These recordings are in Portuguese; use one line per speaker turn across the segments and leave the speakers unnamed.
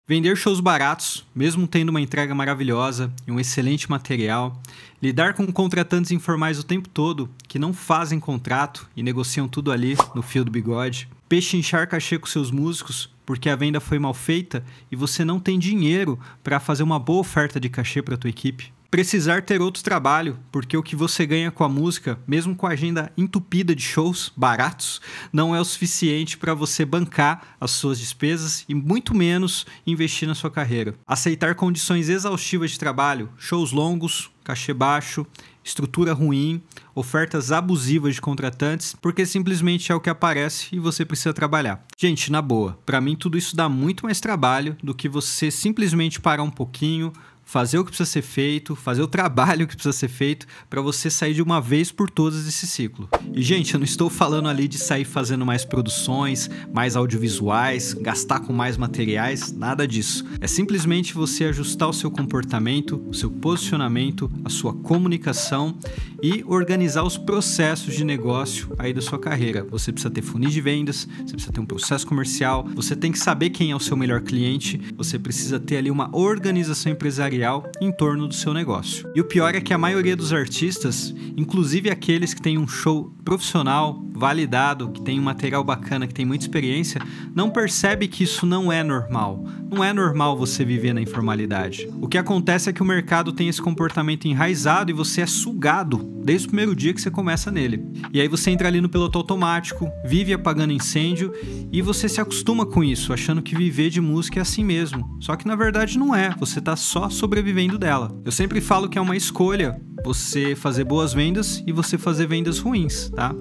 Vender shows baratos, mesmo tendo uma entrega maravilhosa e um excelente material, lidar com contratantes informais o tempo todo que não fazem contrato e negociam tudo ali no fio do bigode, pechinchar cachê com seus músicos porque a venda foi mal feita e você não tem dinheiro para fazer uma boa oferta de cachê para a tua equipe. Precisar ter outro trabalho, porque o que você ganha com a música, mesmo com a agenda entupida de shows baratos, não é o suficiente para você bancar as suas despesas e muito menos investir na sua carreira. Aceitar condições exaustivas de trabalho, shows longos, cachê baixo, estrutura ruim, ofertas abusivas de contratantes, porque simplesmente é o que aparece e você precisa trabalhar. Gente, na boa, para mim tudo isso dá muito mais trabalho do que você simplesmente parar um pouquinho, fazer o que precisa ser feito, fazer o trabalho que precisa ser feito para você sair de uma vez por todas desse ciclo. E, gente, eu não estou falando ali de sair fazendo mais produções, mais audiovisuais, gastar com mais materiais, nada disso. É simplesmente você ajustar o seu comportamento, o seu posicionamento, a sua comunicação e organizar os processos de negócio aí da sua carreira. Você precisa ter funil de vendas, você precisa ter um processo comercial, você tem que saber quem é o seu melhor cliente, você precisa ter ali uma organização empresarial em torno do seu negócio. E o pior é que a maioria dos artistas, inclusive aqueles que têm um show profissional, validado, que tem um material bacana, que tem muita experiência, não percebe que isso não é normal. Não é normal você viver na informalidade. O que acontece é que o mercado tem esse comportamento enraizado e você é sugado desde o primeiro dia que você começa nele. E aí você entra ali no piloto automático, vive apagando incêndio e você se acostuma com isso, achando que viver de música é assim mesmo. Só que na verdade não é, você tá só sobrevivendo dela. Eu sempre falo que é uma escolha você fazer boas vendas e você fazer vendas ruins, tá?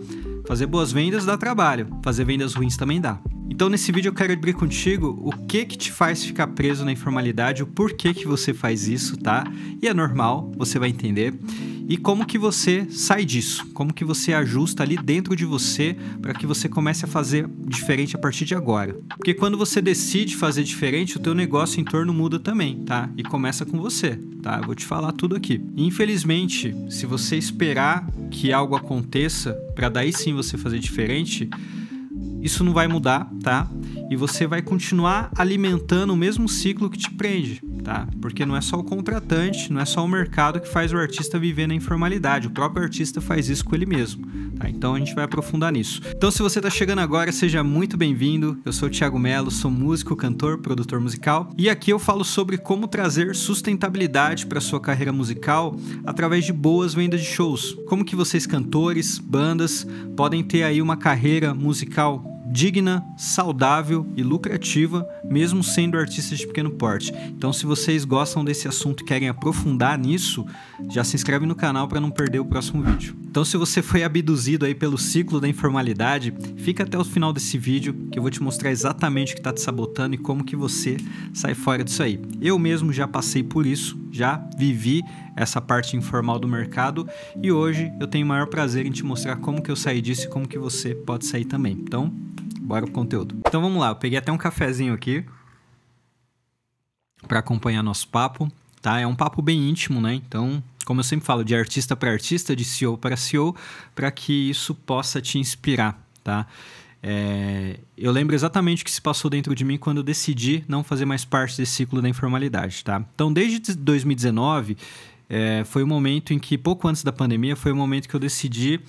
Fazer boas vendas dá trabalho, fazer vendas ruins também dá. Então nesse vídeo eu quero abrir contigo o que te faz ficar preso na informalidade, o porquê que você faz isso, tá? E é normal, você vai entender. E como que você sai disso, como que você ajusta ali dentro de você para que você comece a fazer diferente a partir de agora. Porque quando você decide fazer diferente, o teu negócio em torno muda também, tá? E começa com você, tá? Eu vou te falar tudo aqui. Infelizmente, se você esperar que algo aconteça para daí sim você fazer diferente, isso não vai mudar, tá? E você vai continuar alimentando o mesmo ciclo que te prende, tá? Porque não é só o contratante, não é só o mercado que faz o artista viver na informalidade. O próprio artista faz isso com ele mesmo, tá? Então a gente vai aprofundar nisso. Então se você tá chegando agora, seja muito bem-vindo. Eu sou o Thiago Melo, sou músico, cantor, produtor musical. E aqui eu falo sobre como trazer sustentabilidade para sua carreira musical através de boas vendas de shows. Como que vocês, cantores, bandas, podem ter aí uma carreira musical digna, saudável e lucrativa, mesmo sendo artistas de pequeno porte. Então, se vocês gostam desse assunto e querem aprofundar nisso, já se inscreve no canal para não perder o próximo vídeo. Então, se você foi abduzido aí pelo ciclo da informalidade, fica até o final desse vídeo que eu vou te mostrar exatamente o que está te sabotando e como que você sai fora disso aí. Eu mesmo já passei por isso, já vivi essa parte informal do mercado e hoje eu tenho o maior prazer em te mostrar como que eu saí disso e como que você pode sair também. Então, bora pro conteúdo. Então vamos lá, eu peguei até um cafezinho aqui para acompanhar nosso papo, tá? É um papo bem íntimo, né? Então, como eu sempre falo, de artista para artista, de CEO para CEO, para que isso possa te inspirar, tá? Eu lembro exatamente o que se passou dentro de mim quando eu decidi não fazer mais parte desse ciclo da informalidade, tá? Então, desde 2019, foi o momento em que, pouco antes da pandemia, foi o momento que eu decidi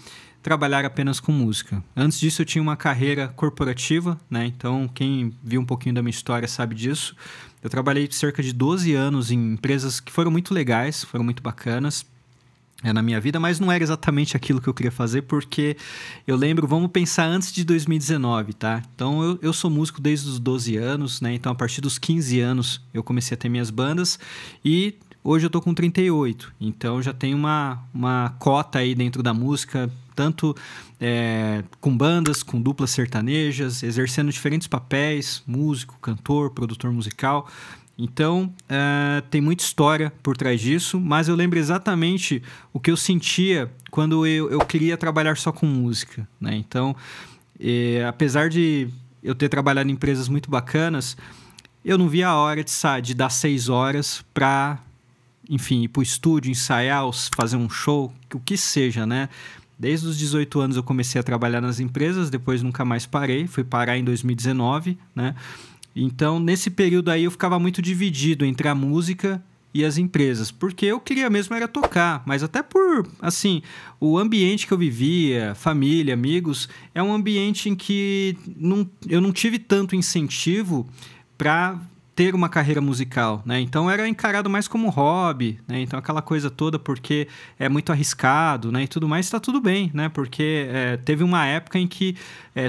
trabalhar apenas com música. Antes disso, eu tinha uma carreira corporativa, né? Então, quem viu um pouquinho da minha história sabe disso. Eu trabalhei cerca de 12 anos em empresas que foram muito legais, foram muito bacanas na minha vida, mas não era exatamente aquilo que eu queria fazer, porque eu lembro, vamos pensar antes de 2019, tá? Então, eu sou músico desde os 12 anos, né? Então, a partir dos 15 anos, eu comecei a ter minhas bandas e hoje eu tô com 38, então já tem uma cota aí dentro da música, tanto com bandas, com duplas sertanejas, exercendo diferentes papéis, músico, cantor, produtor musical. Então, tem muita história por trás disso, mas eu lembro exatamente o que eu sentia quando eu queria trabalhar só com música, né? Então, apesar de eu ter trabalhado em empresas muito bacanas, eu não via a hora de dar 6 horas para, enfim, ir pro estúdio, ensaiar, fazer um show, o que seja, né? Desde os 18 anos eu comecei a trabalhar nas empresas, depois nunca mais parei, fui parar em 2019, né? Então, nesse período aí, eu ficava muito dividido entre a música e as empresas, porque eu queria mesmo era tocar, mas até por, assim, o ambiente que eu vivia, família, amigos, é um ambiente em que eu não tive tanto incentivo para ter uma carreira musical, né? Então era encarado mais como hobby, né? Então aquela coisa toda, porque é muito arriscado, né? E tudo mais, está tudo bem, né? Porque teve uma época em que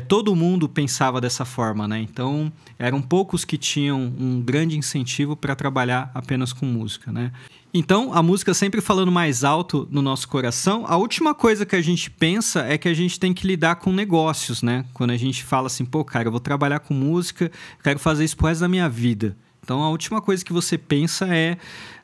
todo mundo pensava dessa forma, né? Então eram poucos que tinham um grande incentivo para trabalhar apenas com música, né? Então, a música sempre falando mais alto no nosso coração, a última coisa que a gente pensa é que a gente tem que lidar com negócios, né? Quando a gente fala assim, pô, cara, eu vou trabalhar com música, quero fazer isso pro resto da minha vida. Então, a última coisa que você pensa é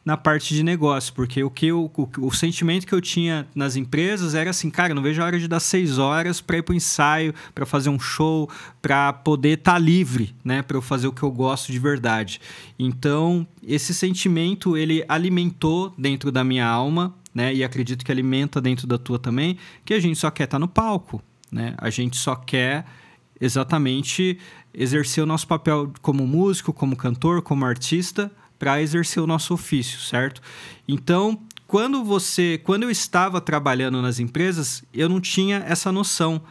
na parte de negócio, porque o sentimento que eu tinha nas empresas era assim, cara, não vejo a hora de dar 6 horas para ir pro ensaio, para fazer um show, para poder estar livre, né, para eu fazer o que eu gosto de verdade. Então, esse sentimento, ele alimentou dentro da minha alma, né, e acredito que alimenta dentro da tua também, que a gente só quer estar no palco, né? A gente só quer exatamente exercer o nosso papel como músico, como cantor, como artista, para exercer o nosso ofício, certo? Então, quando eu estava trabalhando nas empresas, eu não tinha essa noção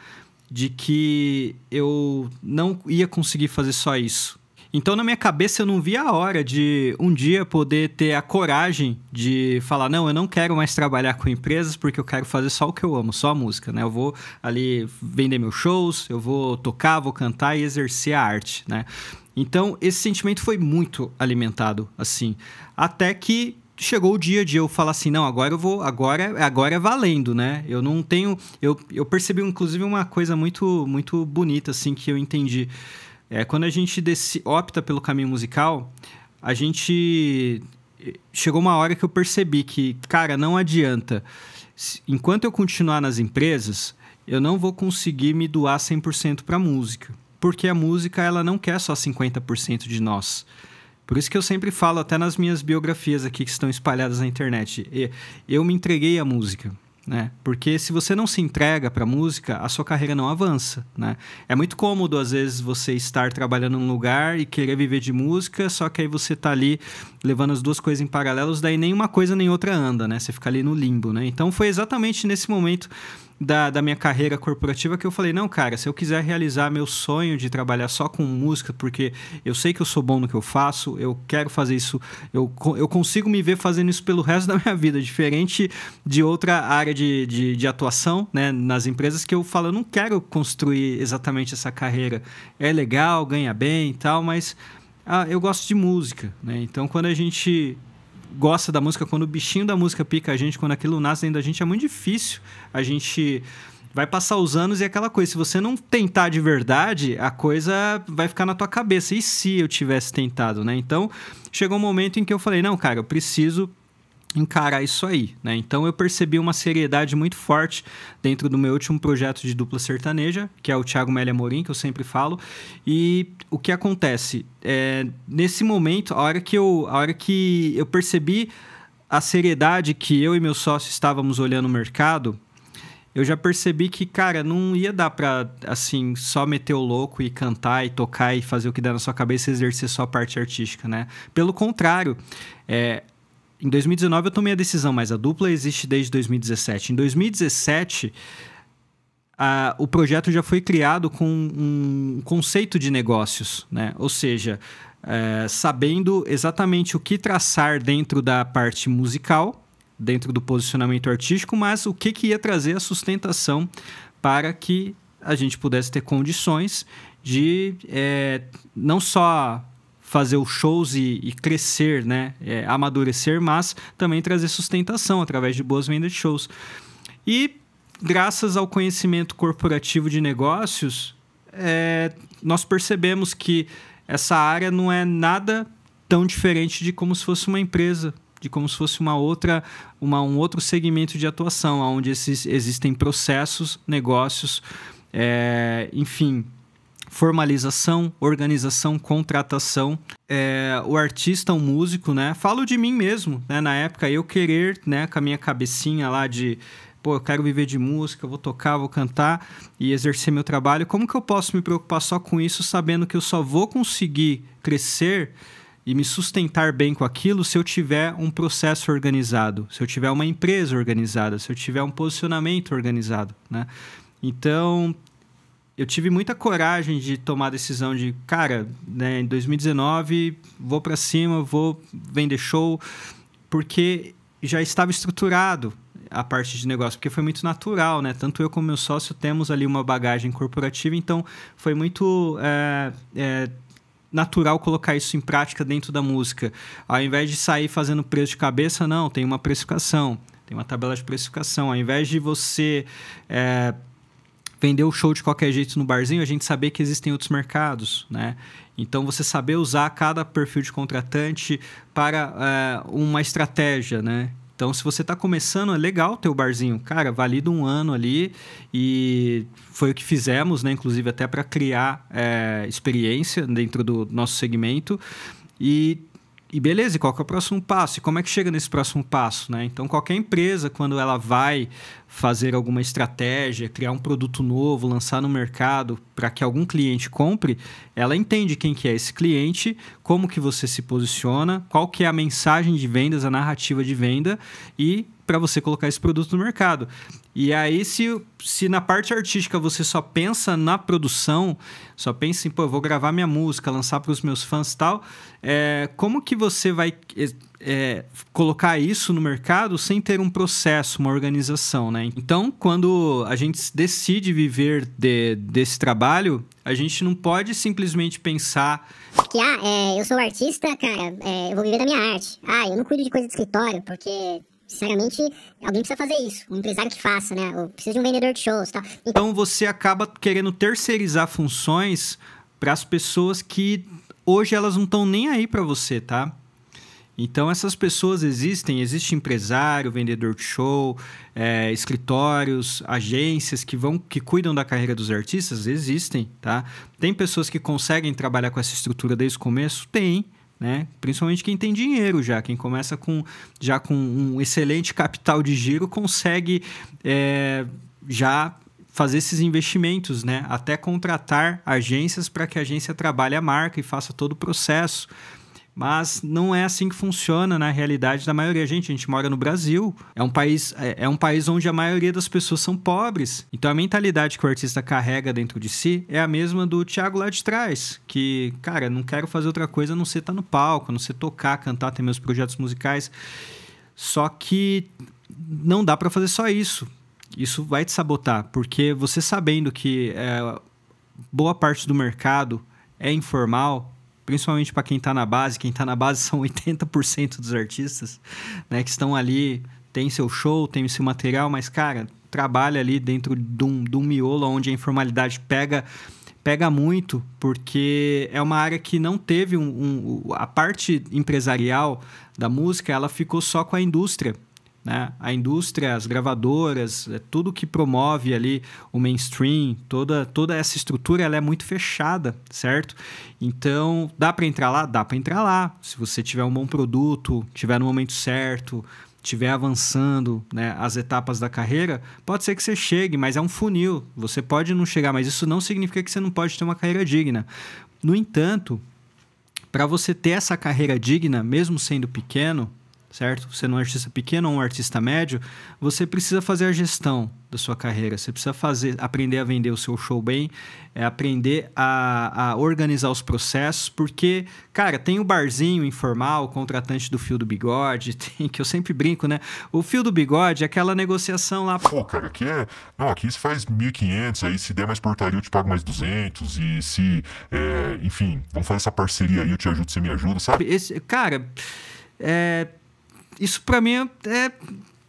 de que eu não ia conseguir fazer só isso. Então, na minha cabeça, eu não via a hora de um dia poder ter a coragem de falar, não, eu não quero mais trabalhar com empresas porque eu quero fazer só o que eu amo, só a música, né? Eu vou ali vender meus shows, eu vou tocar, vou cantar e exercer a arte, né? Então, esse sentimento foi muito alimentado, assim, até que chegou o dia de eu falar assim, não, agora é valendo, né? Eu não tenho... Eu percebi, inclusive, uma coisa muito, muito bonita, assim, que eu entendi. Quando a gente opta pelo caminho musical, a gente... Chegou uma hora que eu percebi que, cara, não adianta. Enquanto eu continuar nas empresas, eu não vou conseguir me doar 100% para a música. Porque a música, ela não quer só 50% de nós. Por isso que eu sempre falo, até nas minhas biografias aqui que estão espalhadas na internet, eu me entreguei à música, né? Porque se você não se entrega para a música, a sua carreira não avança, né? É muito cômodo, às vezes, você estar trabalhando num lugar e querer viver de música, só que aí você tá ali levando as duas coisas em paralelos, daí nem uma coisa nem outra anda, né? Você fica ali no limbo, né? Então, foi exatamente nesse momento da minha carreira corporativa que eu falei, não, cara, se eu quiser realizar meu sonho de trabalhar só com música, porque eu sei que eu sou bom no que eu faço, eu quero fazer isso, eu consigo me ver fazendo isso pelo resto da minha vida, diferente de outra área de atuação, né, nas empresas que eu falo, eu não quero construir exatamente essa carreira. É legal, ganha bem e tal, mas eu gosto de música, né? Então, quando a gente gosta da música, quando o bichinho da música pica a gente, quando aquilo nasce dentro da gente, é muito difícil. A gente vai passar os anos e aquela coisa, se você não tentar de verdade, a coisa vai ficar na tua cabeça. E se eu tivesse tentado, né? Então, chegou um momento em que eu falei, não, cara, eu preciso encarar isso aí, né? Então eu percebi uma seriedade muito forte dentro do meu último projeto de dupla sertaneja, que é o Thiago Melli Amorim, que eu sempre falo. E o que acontece? Nesse momento, a hora que eu percebi a seriedade que eu e meu sócio estávamos olhando no mercado, eu já percebi que, cara, não ia dar pra, assim, só meter o louco e cantar e tocar e fazer o que der na sua cabeça e exercer só a parte artística, né? Pelo contrário, em 2019 eu tomei a decisão, mas a dupla existe desde 2017. Em 2017, o projeto já foi criado com um conceito de negócios, né? Ou seja, sabendo exatamente o que traçar dentro da parte musical, dentro do posicionamento artístico, mas o que ia trazer a sustentação para que a gente pudesse ter condições de não só fazer os shows e crescer, né? Amadurecer, mas também trazer sustentação através de boas vendas de shows. E graças ao conhecimento corporativo de negócios, nós percebemos que essa área não é nada tão diferente de como se fosse uma empresa, de como se fosse um outro segmento de atuação, onde existem processos, negócios, enfim, formalização, organização, contratação. O artista, o músico, né? Falo de mim mesmo, né? Na época, eu querer, né, com a minha cabecinha lá de pô, eu quero viver de música, eu vou tocar, vou cantar e exercer meu trabalho. Como que eu posso me preocupar só com isso, sabendo que eu só vou conseguir crescer e me sustentar bem com aquilo se eu tiver um processo organizado, se eu tiver uma empresa organizada, se eu tiver um posicionamento organizado, né? Então, eu tive muita coragem de tomar a decisão de, cara, né, em 2019, vou para cima, vou vender show, porque já estava estruturado a parte de negócio, porque foi muito natural, né? Tanto eu como meu sócio temos ali uma bagagem corporativa, então foi muito natural colocar isso em prática dentro da música. Ao invés de sair fazendo preço de cabeça, não, tem uma precificação, tem uma tabela de precificação. Ao invés de você vender o show de qualquer jeito no barzinho, a gente saber que existem outros mercados, né? Então, você saber usar cada perfil de contratante para uma estratégia, né? Então, se você está começando, é legal ter o barzinho. Cara, valida um ano ali e foi o que fizemos, né? Inclusive até para criar experiência dentro do nosso segmento. E beleza, e qual que é o próximo passo? E como é que chega nesse próximo passo, né? Então, qualquer empresa, quando ela vai fazer alguma estratégia, criar um produto novo, lançar no mercado para que algum cliente compre, ela entende quem que é esse cliente, como que você se posiciona, qual que é a mensagem de vendas, a narrativa de venda e para você colocar esse produto no mercado. E aí, se na parte artística você só pensa na produção, só pensa em, pô, eu vou gravar minha música, lançar para os meus fãs e tal, como que você vai colocar isso no mercado sem ter um processo, uma organização, né? Então, quando a gente decide viver desse trabalho, a gente não pode simplesmente pensar
que, eu sou artista, cara, eu vou viver da minha arte. Eu não cuido de coisa de escritório, porque... Sinceramente, alguém precisa fazer isso. Um empresário que faça, né? Ou precisa de um vendedor de shows e tal.
Então, você acaba querendo terceirizar funções para as pessoas que hoje elas não estão nem aí para você, tá? Então, essas pessoas existem. Existe empresário, vendedor de show, escritórios, agências que cuidam da carreira dos artistas. Existem, tá? Tem pessoas que conseguem trabalhar com essa estrutura desde o começo? Tem. Né? Principalmente quem tem dinheiro já, quem começa com um excelente capital de giro consegue já fazer esses investimentos, né? Até contratar agências para que a agência trabalhe a marca e faça todo o processo. Mas não é assim que funciona na realidade da maioria. A gente mora no Brasil. É um país onde a maioria das pessoas são pobres. Então, a mentalidade que o artista carrega dentro de si é a mesma do Thiago lá de trás. Que, cara, não quero fazer outra coisa a não ser estar no palco, a não ser tocar, cantar, ter meus projetos musicais. Só que não dá para fazer só isso. Isso vai te sabotar. Porque você sabendo que boa parte do mercado é informal... Principalmente para quem está na base. Quem está na base são 80% dos artistas, né, que estão ali, tem seu show, tem seu material, mas, cara, trabalha ali dentro de um miolo onde a informalidade pega muito, porque é uma área que não teve a parte empresarial da música, ela ficou só com a indústria. Né? A indústria, as gravadoras, tudo que promove ali o mainstream, toda essa estrutura ela é muito fechada, certo? Então, dá para entrar lá? Dá para entrar lá. Se você tiver um bom produto, tiver no momento certo, tiver avançando, né, as etapas da carreira, pode ser que você chegue, mas é um funil. Você pode não chegar, mas isso não significa que você não pode ter uma carreira digna. No entanto, para você ter essa carreira digna, mesmo sendo pequeno, certo? Sendo um artista pequeno ou um artista médio, você precisa fazer a gestão da sua carreira. Você precisa aprender a vender o seu show bem, aprender a organizar os processos, porque, cara, tem o barzinho informal, o contratante do Fio do Bigode, que eu sempre brinco, né? O Fio do Bigode é aquela negociação lá...
Pô, cara, aqui você faz 1.500, aí se der mais portaria eu te pago mais 200, e se... enfim, vamos fazer essa parceria aí, eu te ajudo, você me ajuda, sabe?
Isso pra mim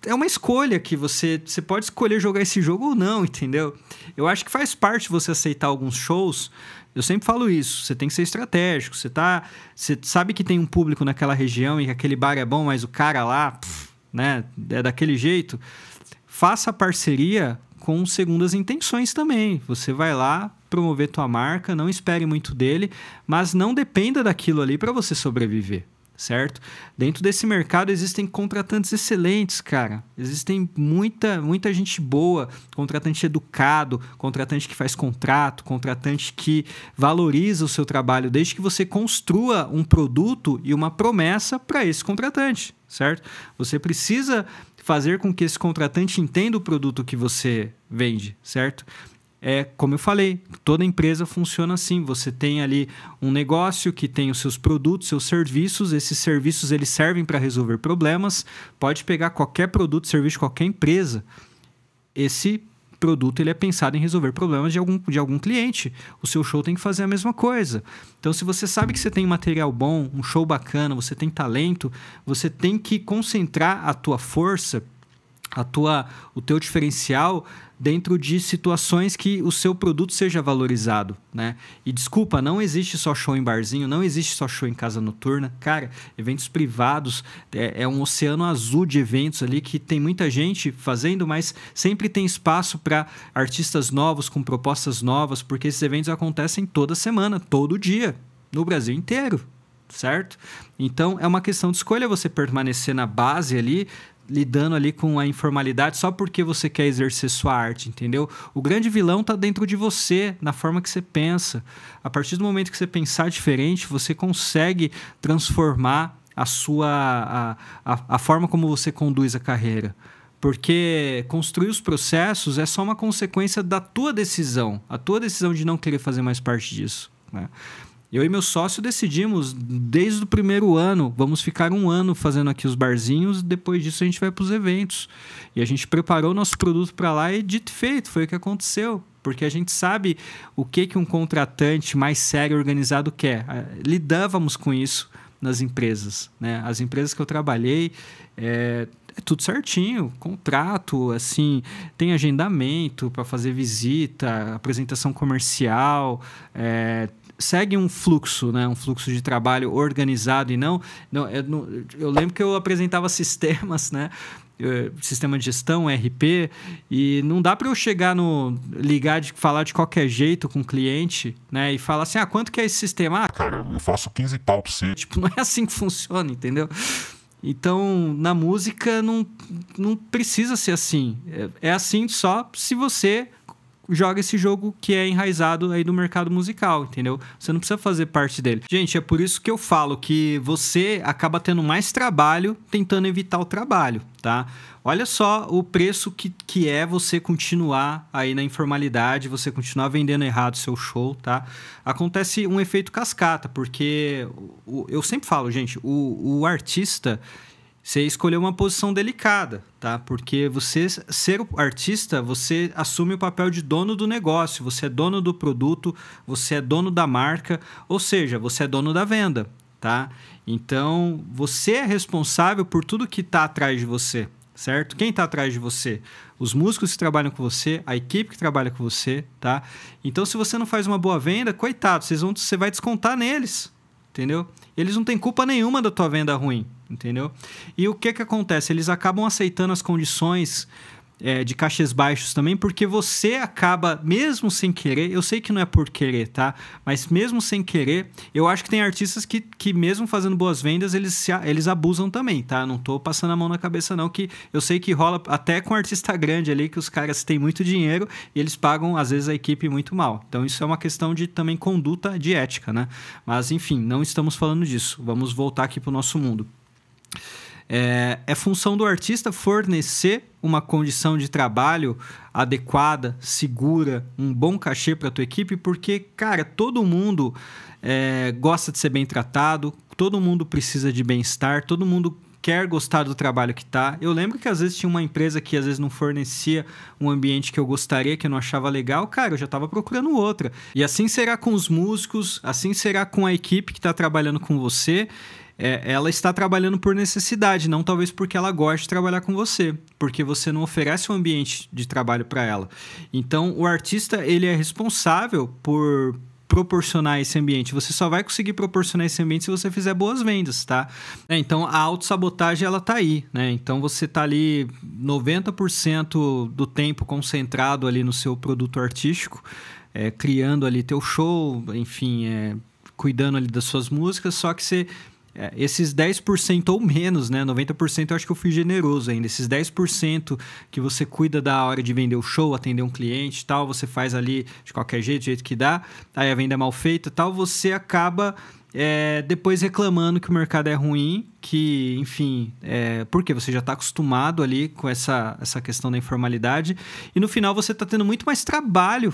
é uma escolha que você pode escolher jogar esse jogo ou não, entendeu? Eu acho que faz parte você aceitar alguns shows. Eu sempre falo isso, você tem que ser estratégico. Você sabe que tem um público naquela região e que aquele bar é bom, mas o cara lá, né, é daquele jeito. Faça a parceria com segundas intenções também. Você vai lá promover tua marca, não espere muito dele, mas não dependa daquilo ali para você sobreviver. certo? Dentro desse mercado existem contratantes excelentes, cara. Existem muita gente boa, contratante educado, contratante que faz contrato, contratante que valoriza o seu trabalho, desde que você construa um produto e uma promessa para esse contratante, certo? Você precisa fazer com que esse contratante entenda o produto que você vende, certo? Como eu falei, toda empresa funciona assim. Você tem ali um negócio que tem os seus produtos, seus serviços. Esses serviços eles servem para resolver problemas. Pode pegar qualquer produto, serviço de qualquer empresa. Esse produto ele é pensado em resolver problemas de algum cliente. O seu show tem que fazer a mesma coisa. Então, se você sabe que você tem material bom, um show bacana, você tem talento, você tem que concentrar a tua força, o teu diferencial dentro de situações que o seu produto seja valorizado, né? E desculpa, não existe só show em barzinho, não existe só show em casa noturna. Cara, eventos privados, é um oceano azul de eventos ali que tem muita gente fazendo, mas sempre tem espaço para artistas novos, com propostas novas, porque esses eventos acontecem toda semana, todo dia, no Brasil inteiro, certo? Então, é uma questão de escolha você permanecer na base ali, lidando ali com a informalidade só porque você quer exercer sua arte, entendeu? O grande vilão está dentro de você, na forma que você pensa. A partir do momento que você pensar diferente, você consegue transformar a forma como você conduz a carreira. Porque construir os processos é só uma consequência da tua decisão, a tua decisão de não querer fazer mais parte disso, né? Eu e meu sócio decidimos, desde o primeiro ano, vamos ficar 1 ano fazendo aqui os barzinhos, depois disso a gente vai para os eventos. E a gente preparou nosso produto para lá e dito e feito, foi o que aconteceu. Porque a gente sabe o que um contratante mais sério e organizado quer. Lidávamos com isso nas empresas, né? As empresas que eu trabalhei, é tudo certinho, contrato, assim, tem agendamento para fazer visita, apresentação comercial, segue um fluxo, né? Um fluxo de trabalho organizado e não eu lembro que eu apresentava sistemas, né? Sistema de gestão, ERP, e não dá para eu chegar falar de qualquer jeito com o cliente, né? E falar assim, quanto que é esse sistema?
Cara, eu faço 15 pau pra você.
Tipo, não é assim que funciona, entendeu? Então, na música não precisa ser assim. É assim só se você joga esse jogo que é enraizado aí no mercado musical, entendeu? Você não precisa fazer parte dele. Gente, é por isso que eu falo que você acaba tendo mais trabalho tentando evitar o trabalho, tá? Olha só o preço que é você continuar aí na informalidade, você continuar vendendo errado o seu show, tá? Acontece um efeito cascata, porque eu sempre falo, gente, o artista, você escolheu uma posição delicada, tá? Porque você ser o artista, você assume o papel de dono do negócio, você é dono do produto, você é dono da marca, ou seja, você é dono da venda, tá? Então, você é responsável por tudo que está atrás de você, certo? Quem está atrás de você? Os músicos que trabalham com você, a equipe que trabalha com você, tá? Então, se você não faz uma boa venda, coitado, você vai descontar neles, entendeu? Eles não têm culpa nenhuma da tua venda ruim, entendeu? E o que acontece? Eles acabam aceitando as condições de cachês baixos também, porque você acaba, mesmo sem querer, eu sei que não é por querer, tá? Mas mesmo sem querer, eu acho que tem artistas que mesmo fazendo boas vendas, eles abusam também, tá? Não tô passando a mão na cabeça não, que eu sei que rola até com artista grande ali, que os caras têm muito dinheiro e eles pagam, às vezes, a equipe muito mal. Então, isso é uma questão de também conduta de ética, né? Mas, enfim, não estamos falando disso. Vamos voltar aqui pro nosso mundo. É função do artista fornecer uma condição de trabalho adequada, segura, um bom cachê para a tua equipe, porque, cara, todo mundo gosta de ser bem tratado, todo mundo precisa de bem-estar, todo mundo quer gostar do trabalho que tá. Eu lembro que às vezes tinha uma empresa que às vezes não fornecia um ambiente que eu gostaria, que eu não achava legal, cara, eu já estava procurando outra. E assim será com os músicos, assim será com a equipe que está trabalhando com você. Ela está trabalhando por necessidade, não talvez porque ela goste de trabalhar com você, porque você não oferece um ambiente de trabalho para ela. Então, o artista, ele é responsável por proporcionar esse ambiente. Você só vai conseguir proporcionar esse ambiente se você fizer boas vendas, tá? Então, a autossabotagem, ela tá aí, né? Então, você tá ali 90% do tempo concentrado ali no seu produto artístico, criando ali teu show, enfim, cuidando ali das suas músicas, só que você esses 10% ou menos, né? 90% eu acho que eu fui generoso ainda. Esses 10% que você cuida da hora de vender o show, atender um cliente e tal, você faz ali de qualquer jeito, do jeito que dá, aí a venda é mal feita e tal, você acaba depois reclamando que o mercado é ruim, que, enfim, porque você já está acostumado ali com essa questão da informalidade, e no final você está tendo muito mais trabalho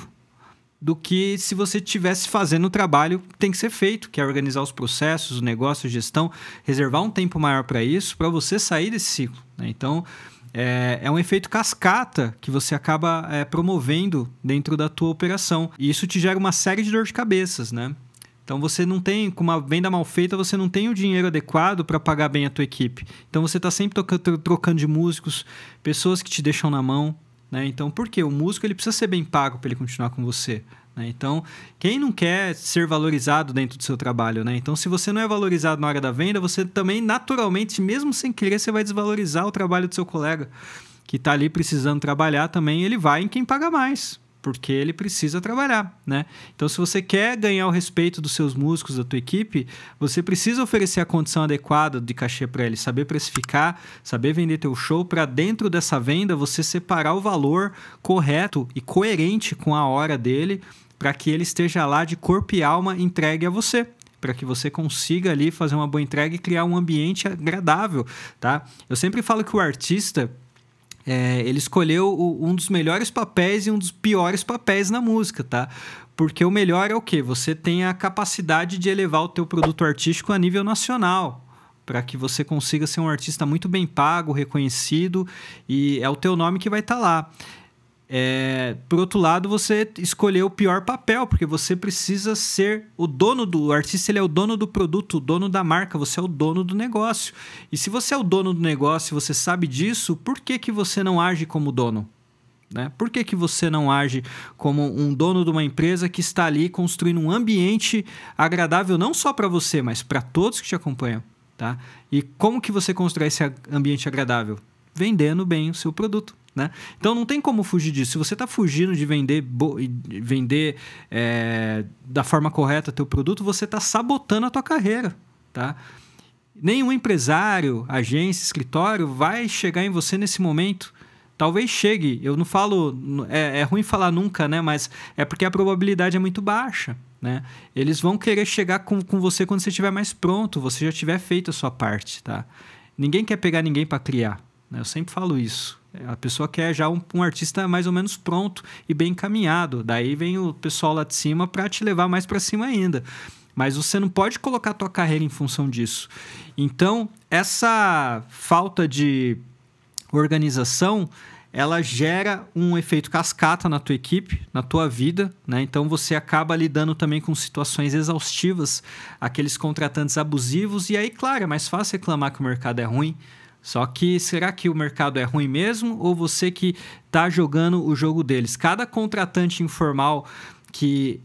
do que se você estivesse fazendo o trabalho que tem que ser feito, que é organizar os processos, o negócio, a gestão, reservar um tempo maior para isso, para você sair desse ciclo, né? Então, é um efeito cascata que você acaba promovendo dentro da tua operação. E isso te gera uma série de dor de cabeças, né? Então, você não tem, com uma venda mal feita, você não tem o dinheiro adequado para pagar bem a tua equipe. Então, você está sempre trocando de músicos, pessoas que te deixam na mão, né? Então, por quê? O músico ele precisa ser bem pago para ele continuar com você, né? Então, quem não quer ser valorizado dentro do seu trabalho, né? Então, se você não é valorizado na hora da venda, você também, naturalmente, mesmo sem querer, você vai desvalorizar o trabalho do seu colega que está ali precisando trabalhar também. Ele vai em quem paga mais, porque ele precisa trabalhar, né? Então, se você quer ganhar o respeito dos seus músicos, da tua equipe, você precisa oferecer a condição adequada de cachê para ele, saber precificar, saber vender teu show, para dentro dessa venda você separar o valor correto e coerente com a hora dele, para que ele esteja lá de corpo e alma entregue a você, para que você consiga ali fazer uma boa entrega e criar um ambiente agradável, tá? Eu sempre falo que o artista ele escolheu um dos melhores papéis e um dos piores papéis na música, tá? Porque o melhor é o quê? Você tem a capacidade de elevar o teu produto artístico a nível nacional, para que você consiga ser um artista muito bem pago, reconhecido, e é o teu nome que vai estar lá. Por outro lado, você escolheu o pior papel, porque você precisa ser o dono do artista, ele é o dono do produto, o dono da marca, você é o dono do negócio. E se você é o dono do negócio e você sabe disso, por que você não age como dono? Né? Por que você não age como um dono de uma empresa que está ali construindo um ambiente agradável não só para você, mas para todos que te acompanham? Tá? E como que você constrói esse ambiente agradável? Vendendo bem o seu produto, né? Então não tem como fugir disso. Se você está fugindo de vender da forma correta teu produto, você está sabotando a tua carreira, tá? Nenhum empresário, agência, escritório vai chegar em você nesse momento. Talvez chegue, eu não falo, é ruim falar nunca, né? Mas é porque a probabilidade é muito baixa, né? Eles vão querer chegar com você quando você estiver mais pronto, você já tiver feito a sua parte, tá? Ninguém quer pegar ninguém para criar, né? Eu sempre falo isso. A pessoa quer já um artista mais ou menos pronto e bem encaminhado. Daí vem o pessoal lá de cima para te levar mais para cima ainda. Mas você não pode colocar a tua carreira em função disso. Então, essa falta de organização, ela gera um efeito cascata na tua equipe, na tua vida, né? Então, você acaba lidando também com situações exaustivas, aqueles contratantes abusivos. E aí, claro, é mais fácil reclamar que o mercado é ruim. Só que será que o mercado é ruim mesmo ou você que está jogando o jogo deles? Cada contratante informal que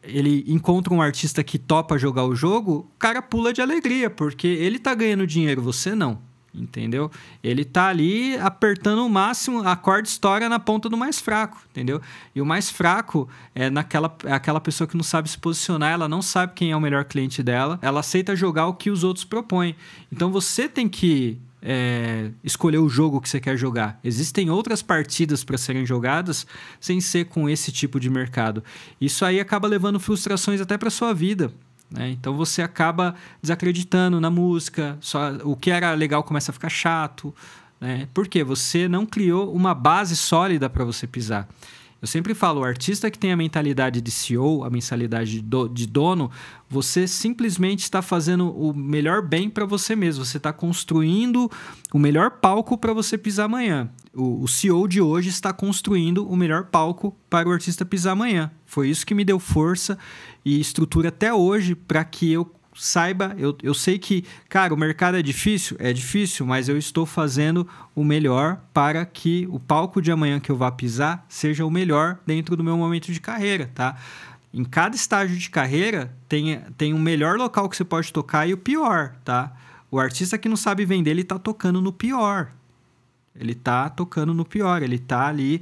ele encontra um artista que topa jogar o jogo, o cara pula de alegria, porque ele está ganhando dinheiro, você não, entendeu? Ele está ali apertando o máximo, a corda estoura na ponta do mais fraco, entendeu? E o mais fraco é aquela pessoa que não sabe se posicionar, ela não sabe quem é o melhor cliente dela, ela aceita jogar o que os outros propõem. Então você tem que escolher o jogo que você quer jogar. Existem outras partidas para serem jogadas sem ser com esse tipo de mercado. Isso aí acaba levando frustrações até para sua vida, né? Então você acaba desacreditando na música, o que era legal começa a ficar chato, né? Porque você não criou uma base sólida para você pisar. Eu sempre falo, o artista que tem a mentalidade de CEO, a mentalidade de dono, você simplesmente está fazendo o melhor bem para você mesmo. Você está construindo o melhor palco para você pisar amanhã. O CEO de hoje está construindo o melhor palco para o artista pisar amanhã. Foi isso que me deu força e estrutura até hoje para que eu saiba, eu sei que, cara, o mercado é difícil, mas eu estou fazendo o melhor para que o palco de amanhã que eu vá pisar seja o melhor dentro do meu momento de carreira, tá? Em cada estágio de carreira tem um melhor local que você pode tocar e o pior, tá? O artista que não sabe vender, ele tá tocando no pior. Ele tá tocando no pior, ele tá ali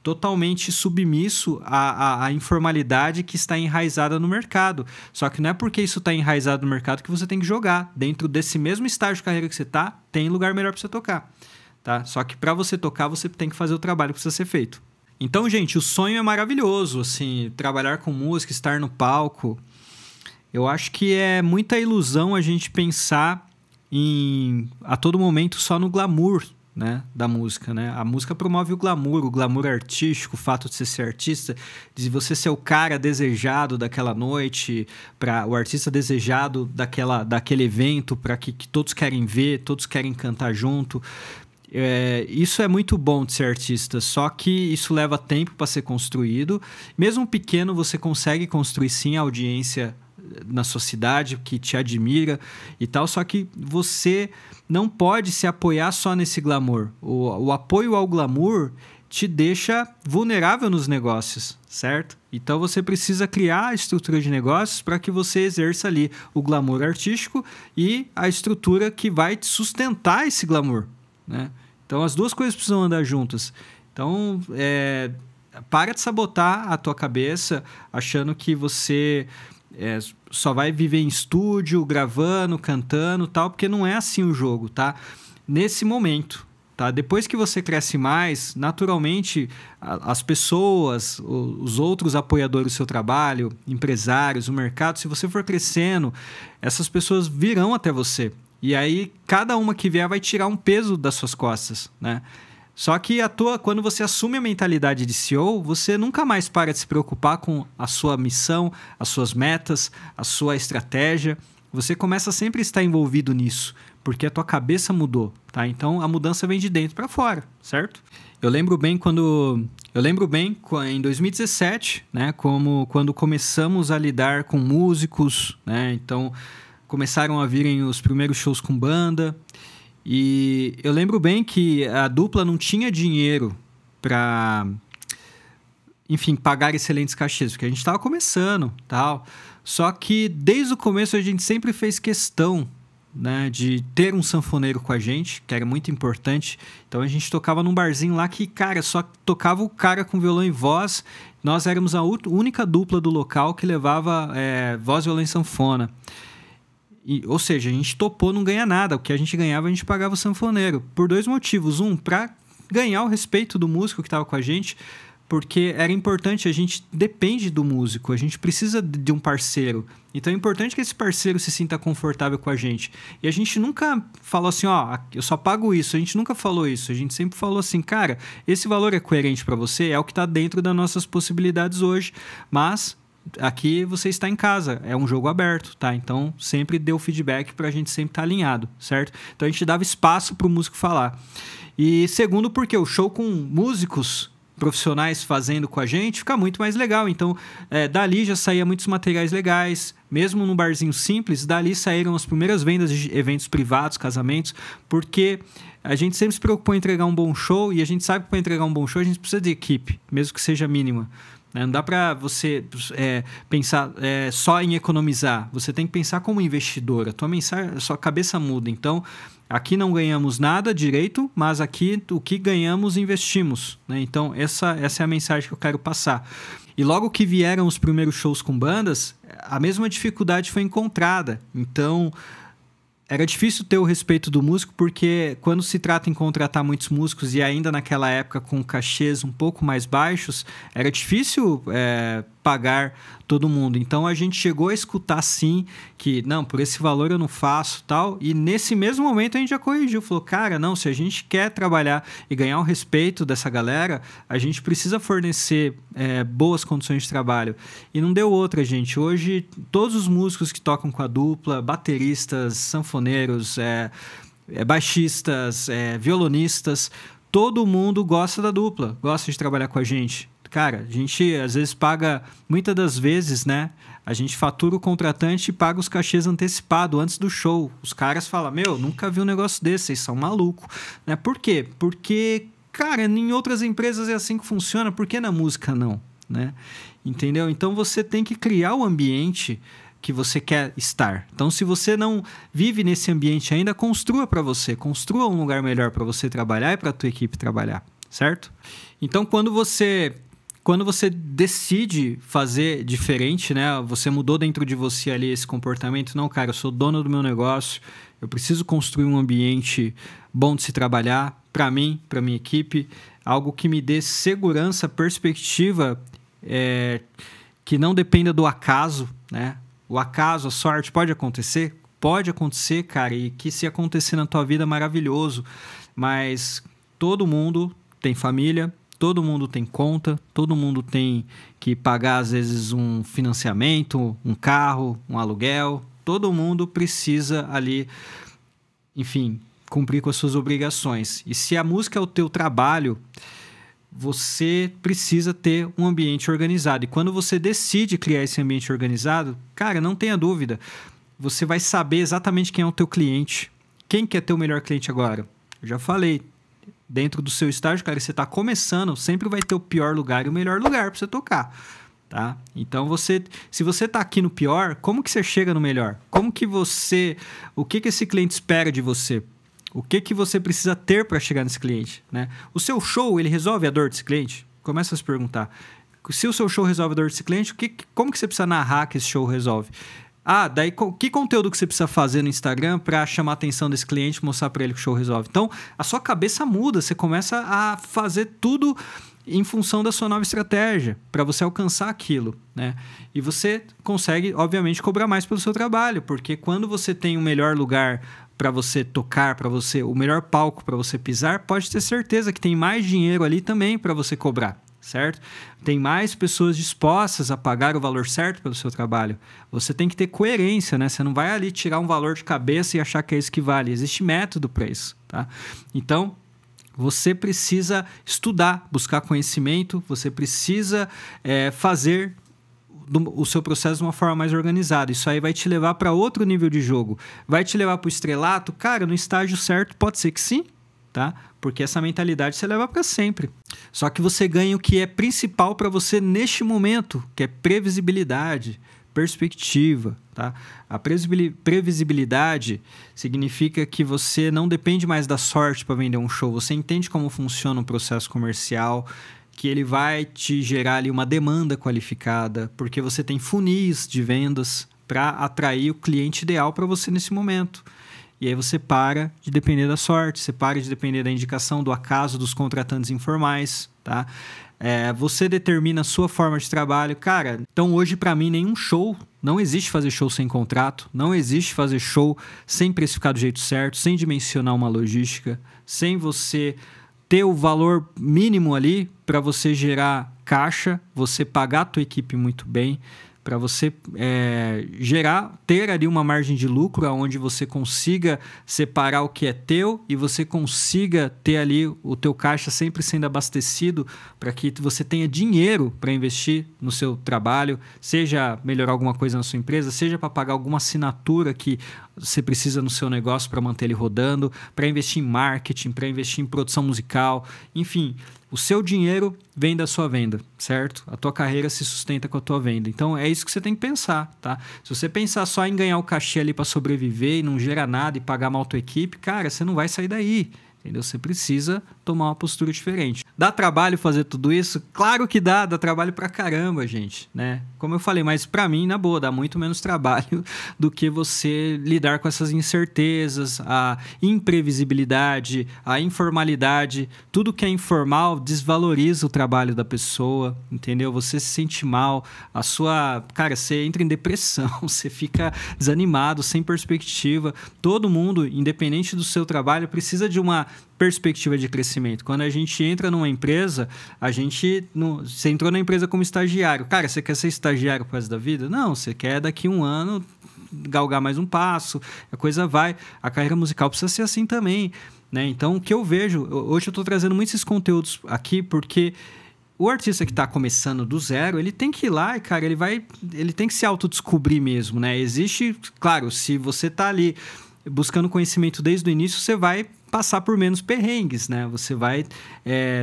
totalmente submisso à informalidade que está enraizada no mercado. Só que não é porque isso está enraizado no mercado que você tem que jogar. Dentro desse mesmo estágio de carreira que você está, tem lugar melhor para você tocar. Tá? Só que para você tocar, você tem que fazer o trabalho que precisa ser feito. Então, gente, o sonho é maravilhoso, assim, trabalhar com música, estar no palco. Eu acho que é muita ilusão a gente pensar a todo momento só no glamour, né, da música, né? A música promove o glamour artístico, o fato de você ser artista, de você ser o cara desejado daquela noite, o artista desejado daquele evento, para que todos querem ver, todos querem cantar junto. Isso é muito bom de ser artista, só que isso leva tempo para ser construído. Mesmo pequeno, você consegue construir sim a audiência na sua cidade, que te admira e tal, só que você não pode se apoiar só nesse glamour. O apoio ao glamour te deixa vulnerável nos negócios, certo? Então você precisa criar a estrutura de negócios para que você exerça ali o glamour artístico e a estrutura que vai te sustentar esse glamour, né? Então as duas coisas precisam andar juntas. Então para de sabotar a tua cabeça achando que você só vai viver em estúdio, gravando, cantando, tal, porque não é assim o jogo, tá? Nesse momento, tá? Depois que você cresce mais, naturalmente, as pessoas, os outros apoiadores do seu trabalho, empresários, o mercado, se você for crescendo, essas pessoas virão até você. E aí, cada uma que vier vai tirar um peso das suas costas, né? Só que quando você assume a mentalidade de CEO, você nunca mais para de se preocupar com a sua missão, as suas metas, a sua estratégia. Você começa sempre a estar envolvido nisso, porque a tua cabeça mudou, tá? Então, a mudança vem de dentro para fora, certo? Eu lembro bem em 2017, né, quando começamos a lidar com músicos, né? Então, começaram a virem os primeiros shows com banda. E eu lembro bem que a dupla não tinha dinheiro para, enfim, pagar excelentes cachês, porque a gente estava começando, tal. Só que desde o começo a gente sempre fez questão, né, de ter um sanfoneiro com a gente, que era muito importante. Então a gente tocava num barzinho lá que, cara, só tocava o cara com violão e voz. Nós éramos a única dupla do local que levava voz, violão e sanfona. Ou seja, a gente topou não ganhar nada. O que a gente ganhava, a gente pagava o sanfoneiro. Por dois motivos. Um, para ganhar o respeito do músico que estava com a gente, porque era importante, a gente depende do músico, a gente precisa de um parceiro. Então é importante que esse parceiro se sinta confortável com a gente. E a gente nunca falou assim, eu só pago isso. A gente nunca falou isso. A gente sempre falou assim, cara, esse valor é coerente para você, é o que está dentro das nossas possibilidades hoje, mas aqui você está em casa, é um jogo aberto, tá? Então, sempre dê o feedback pra gente sempre estar alinhado, certo? Então, a gente dava espaço pro músico falar. E segundo, porque o show com músicos profissionais fazendo com a gente fica muito mais legal. Então, dali já saía muitos materiais legais, mesmo num barzinho simples, dali saíram as primeiras vendas de eventos privados, casamentos, porque a gente sempre se preocupou em entregar um bom show e a gente sabe que para entregar um bom show a gente precisa de equipe, mesmo que seja mínima. Não dá para você pensar só em economizar. Você tem que pensar como investidor. A sua cabeça muda. Então, aqui não ganhamos nada direito, mas aqui o que ganhamos, investimos, né? Então, essa é a mensagem que eu quero passar. E logo que vieram os primeiros shows com bandas, a mesma dificuldade foi encontrada. Então, era difícil ter o respeito do músico, porque quando se trata em contratar muitos músicos e ainda naquela época com cachês um pouco mais baixos, era difícil pagar todo mundo. Então a gente chegou a escutar sim que, não, por esse valor eu não faço, tal. E nesse mesmo momento a gente já corrigiu, falou, cara, não, se a gente quer trabalhar e ganhar o respeito dessa galera, a gente precisa fornecer boas condições de trabalho. E não deu outra, gente. Hoje todos os músicos que tocam com a dupla, bateristas, sanfoneiros, baixistas, violonistas, todo mundo gosta da dupla, gosta de trabalhar com a gente. Cara, a gente às vezes paga, muitas das vezes, né? A gente fatura o contratante e paga os cachês antecipado antes do show. Os caras falam, nunca vi um negócio desse, vocês são malucos, né? Por quê? Porque, cara, em outras empresas é assim que funciona, por que na música não, né? Entendeu? Então você tem que criar o ambiente que você quer estar. Então, se você não vive nesse ambiente ainda, construa para você, construa um lugar melhor para você trabalhar e para a tua equipe trabalhar, certo? Então, quando você decide fazer diferente, né? Você mudou dentro de você ali esse comportamento. Não, cara, eu sou dono do meu negócio. Eu preciso construir um ambiente bom de se trabalhar para mim, para minha equipe. Algo que me dê segurança, perspectiva, que não dependa do acaso, né? O acaso, a sorte pode acontecer? Pode acontecer, cara. E que se acontecer na tua vida é maravilhoso. Mas todo mundo tem família. Todo mundo tem conta, todo mundo tem que pagar, às vezes, um financiamento, um carro, um aluguel. Todo mundo precisa ali, enfim, cumprir com as suas obrigações. E se a música é o teu trabalho, você precisa ter um ambiente organizado. E quando você decide criar esse ambiente organizado, cara, não tenha dúvida, você vai saber exatamente quem é o teu cliente. Quem que é teu melhor cliente agora? Eu já falei. Dentro do seu estágio, cara, você está começando, sempre vai ter o pior lugar e o melhor lugar para você tocar, tá? Então, se você está aqui no pior, como que você chega no melhor? O que esse cliente espera de você? O que você precisa ter para chegar nesse cliente, né? O seu show, ele resolve a dor desse cliente? Começa a se perguntar. Se o seu show resolve a dor desse cliente, como que você precisa narrar que esse show resolve? Daí que conteúdo que você precisa fazer no Instagram para chamar a atenção desse cliente e mostrar para ele que o show resolve? Então, a sua cabeça muda, você começa a fazer tudo em função da sua nova estratégia para você alcançar aquilo, né? E você consegue, obviamente, cobrar mais pelo seu trabalho, porque quando você tem o melhor lugar para você tocar, o melhor palco para você pisar, pode ter certeza que tem mais dinheiro ali também para você cobrar. Certo? Tem mais pessoas dispostas a pagar o valor certo pelo seu trabalho. Você tem que ter coerência, né? Você não vai ali tirar um valor de cabeça e achar que é isso que vale. Existe método para isso, tá? Então, você precisa estudar, buscar conhecimento, você precisa fazer o seu processo de uma forma mais organizada. Isso aí vai te levar para outro nível de jogo. Vai te levar para o estrelato? Cara, no estágio certo pode ser que sim, tá? Porque essa mentalidade você leva para sempre. Só que você ganha o que é principal para você neste momento, que é previsibilidade, perspectiva, tá? A previsibilidade significa que você não depende mais da sorte para vender um show. Você entende como funciona um processo comercial, que ele vai te gerar ali uma demanda qualificada, porque você tem funis de vendas para atrair o cliente ideal para você nesse momento. E aí você para de depender da sorte, você para de depender da indicação, do acaso, dos contratantes informais, tá? Você determina a sua forma de trabalho. Cara, então hoje para mim nenhum show, não existe fazer show sem contrato, não existe fazer show sem precificar do jeito certo, sem dimensionar uma logística, sem você ter o valor mínimo ali para você gerar caixa, você pagar a tua equipe muito bem, para você ter ali uma margem de lucro onde você consiga separar o que é teu e você consiga ter ali o teu caixa sempre sendo abastecido para que você tenha dinheiro para investir no seu trabalho, seja melhorar alguma coisa na sua empresa, seja para pagar alguma assinatura que você precisa no seu negócio para manter ele rodando, para investir em marketing, para investir em produção musical, enfim. O seu dinheiro vem da sua venda, certo? A tua carreira se sustenta com a tua venda. Então, é isso que você tem que pensar, tá? Se você pensar só em ganhar o cachê ali para sobreviver e não gerar nada e pagar mal a tua equipe, cara, você não vai sair daí, entendeu? Você precisa tomar uma postura diferente. Dá trabalho fazer tudo isso? Claro que dá trabalho pra caramba, gente, né? Como eu falei, mas pra mim, na boa, dá muito menos trabalho do que você lidar com essas incertezas, a imprevisibilidade, a informalidade. Tudo que é informal desvaloriza o trabalho da pessoa, entendeu? Você se sente mal, cara, você entra em depressão, você fica desanimado, sem perspectiva. Todo mundo, independente do seu trabalho, precisa de uma perspectiva de crescimento. Quando a gente entra numa empresa, você entrou na empresa como estagiário. Cara, você quer ser estagiário pro resto da vida? Não, você quer daqui um ano galgar mais um passo, a coisa vai. A carreira musical precisa ser assim também, né? Então, o que eu vejo, hoje eu estou trazendo muitos esses conteúdos aqui porque o artista que está começando do zero, ele tem que ir lá e, cara, ele tem que se autodescobrir mesmo, né? Existe, claro, se você está ali buscando conhecimento desde o início, você vai passar por menos perrengues, né? Você vai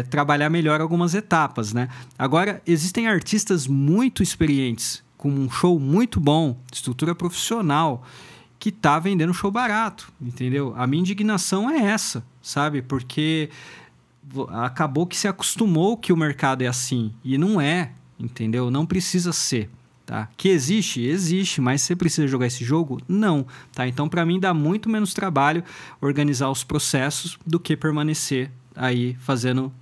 trabalhar melhor algumas etapas, né? Agora, existem artistas muito experientes, com um show muito bom, estrutura profissional, que tá vendendo show barato, entendeu? A minha indignação é essa, sabe? Porque acabou que se acostumou que o mercado é assim. E não é, entendeu? Não precisa ser. Tá? Que existe, mas você precisa jogar esse jogo? Não, tá? Então, para mim, dá muito menos trabalho organizar os processos do que permanecer aí fazendo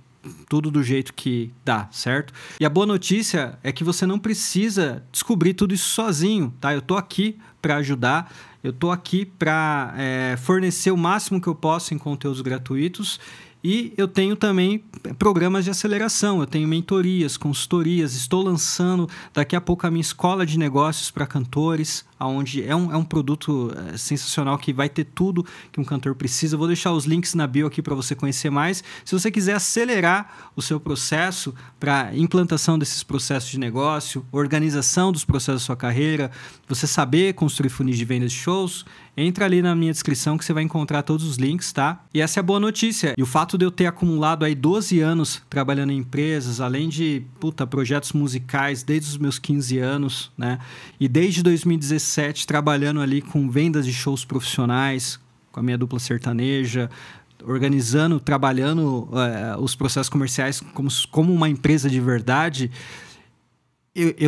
tudo do jeito que dá, certo? E a boa notícia é que você não precisa descobrir tudo isso sozinho, tá? Eu tô aqui para ajudar, eu tô aqui para fornecer o máximo que eu posso em conteúdos gratuitos. E eu tenho também programas de aceleração, eu tenho mentorias, consultorias, estou lançando daqui a pouco a minha escola de negócios para cantores, onde é um produto sensacional que vai ter tudo que um cantor precisa. Eu vou deixar os links na bio aqui para você conhecer mais. Se você quiser acelerar o seu processo para implantação desses processos de negócio, organização dos processos da sua carreira, você saber construir funis de vendas de shows, entra ali na minha descrição que você vai encontrar todos os links, tá? E essa é a boa notícia. E o fato de eu ter acumulado aí 12 anos trabalhando em empresas, além de projetos musicais desde os meus 15 anos, né? E desde 2017 trabalhando ali com vendas de shows profissionais, com a minha dupla sertaneja, organizando, trabalhando os processos comerciais como uma empresa de verdade.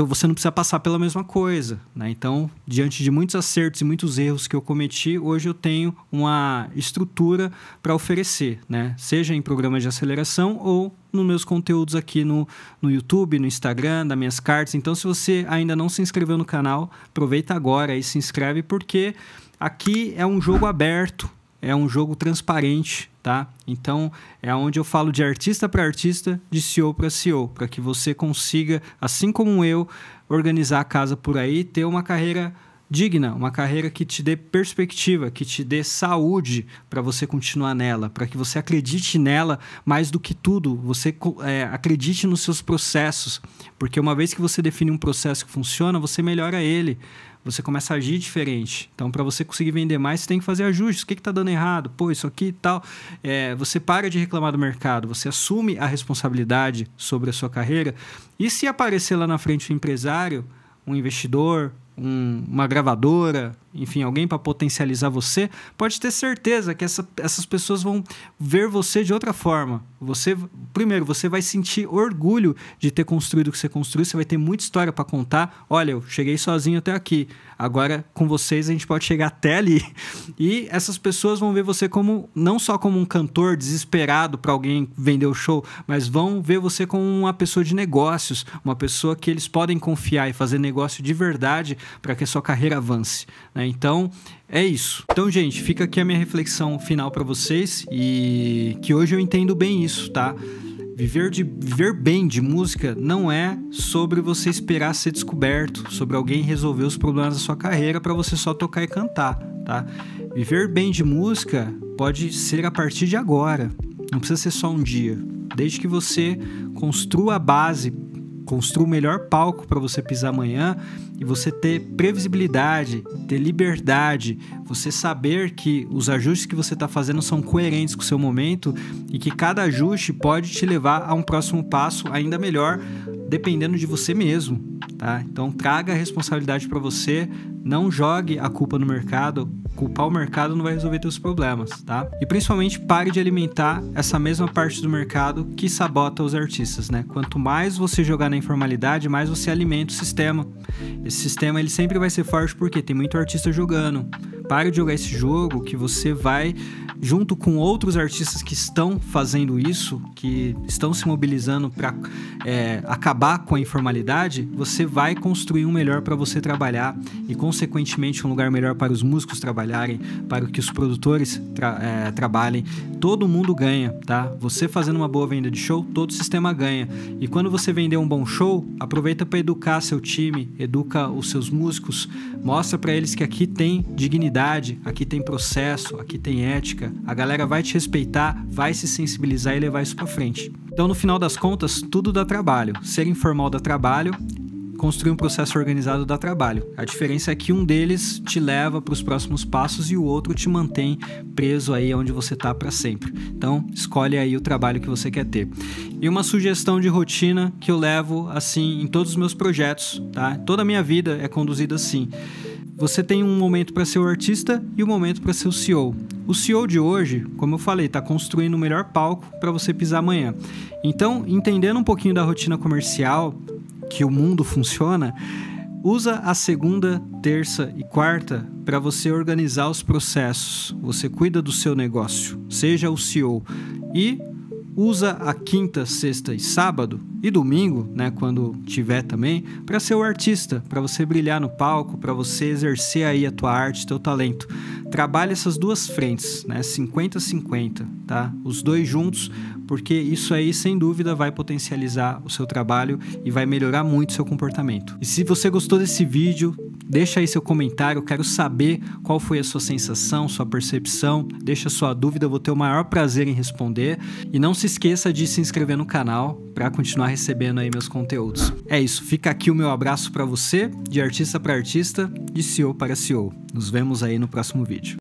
Você não precisa passar pela mesma coisa, né? Então, diante de muitos acertos e muitos erros que eu cometi, hoje eu tenho uma estrutura para oferecer, né? Seja em programas de aceleração ou nos meus conteúdos aqui no YouTube, no Instagram, das minhas cartas. Então, se você ainda não se inscreveu no canal, aproveita agora e se inscreve, porque aqui é um jogo aberto, é um jogo transparente, tá? Então, é onde eu falo de artista para artista, de CEO para CEO, para que você consiga, assim como eu, organizar a casa por aí, ter uma carreira digna, uma carreira que te dê perspectiva, que te dê saúde para você continuar nela, para que você acredite nela mais do que tudo, você acredite nos seus processos, porque uma vez que você define um processo que funciona, você melhora ele, você começa a agir diferente. Então, para você conseguir vender mais, você tem que fazer ajustes. O que está dando errado? Pô, isso aqui e tal. Você para de reclamar do mercado, você assume a responsabilidade sobre a sua carreira. E se aparecer lá na frente um empresário, um investidor, uma gravadora, enfim, alguém para potencializar você, pode ter certeza que essas pessoas vão ver você de outra forma. Primeiro, você vai sentir orgulho de ter construído o que você construiu, você vai ter muita história para contar. Olha, eu cheguei sozinho até aqui, agora com vocês a gente pode chegar até ali. E essas pessoas vão ver você não só como um cantor desesperado para alguém vender o show, mas vão ver você como uma pessoa de negócios, uma pessoa que eles podem confiar e fazer negócio de verdade para que a sua carreira avance, né? Então, é isso. Então, gente, fica aqui a minha reflexão final para vocês e que hoje eu entendo bem isso, tá? Viver bem de música não é sobre você esperar ser descoberto, sobre alguém resolver os problemas da sua carreira para você só tocar e cantar, tá? Viver bem de música pode ser a partir de agora, não precisa ser só um dia. Desde que você construa a base, construa o melhor palco para você pisar amanhã e você ter previsibilidade, ter liberdade, você saber que os ajustes que você está fazendo são coerentes com o seu momento e que cada ajuste pode te levar a um próximo passo ainda melhor, dependendo de você mesmo, tá? Então traga a responsabilidade para você, não jogue a culpa no mercado. Culpar o mercado não vai resolver teus problemas, tá? E principalmente pare de alimentar essa mesma parte do mercado que sabota os artistas, né? Quanto mais você jogar na informalidade, mais você alimenta o sistema. Esse sistema ele sempre vai ser forte porque tem muito artista jogando. Pare de jogar esse jogo que você vai, junto com outros artistas que estão fazendo isso, que estão se mobilizando para acabar com a informalidade, você vai construir um melhor para você trabalhar e, consequentemente, um lugar melhor para os músicos trabalharem, para que os produtores trabalhem. Todo mundo ganha, tá? Você fazendo uma boa venda de show, todo o sistema ganha. E quando você vender um bom show, aproveita para educar seu time, educa os seus músicos, mostra para eles que aqui tem dignidade, aqui tem processo, aqui tem ética. A galera vai te respeitar, vai se sensibilizar e levar isso para frente. Então, no final das contas, tudo dá trabalho. Ser informal dá trabalho, construir um processo organizado dá trabalho. A diferença é que um deles te leva para os próximos passos e o outro te mantém preso aí onde você está para sempre. Então, escolhe aí o trabalho que você quer ter. E uma sugestão de rotina que eu levo assim em todos os meus projetos, tá? Toda a minha vida é conduzida assim. Você tem um momento para ser o artista e um momento para ser o CEO. O CEO de hoje, como eu falei, está construindo o melhor palco para você pisar amanhã. Então, entendendo um pouquinho da rotina comercial, que o mundo funciona, usa a segunda, terça e quarta para você organizar os processos. Você cuida do seu negócio, seja o CEO. E usa a quinta, sexta e sábado e domingo, né, quando tiver também, para ser o artista, para você brilhar no palco, para você exercer aí a tua arte, teu talento. Trabalhe essas duas frentes, né, 50-50, tá? Os dois juntos, porque isso aí, sem dúvida, vai potencializar o seu trabalho e vai melhorar muito o seu comportamento. E se você gostou desse vídeo, deixa aí seu comentário, eu quero saber qual foi a sua sensação, sua percepção, deixa sua dúvida, eu vou ter o maior prazer em responder. E não se esqueça de se inscrever no canal para continuar recebendo aí meus conteúdos. É isso, fica aqui o meu abraço para você, de artista para artista, de CEO para CEO. Nos vemos aí no próximo vídeo.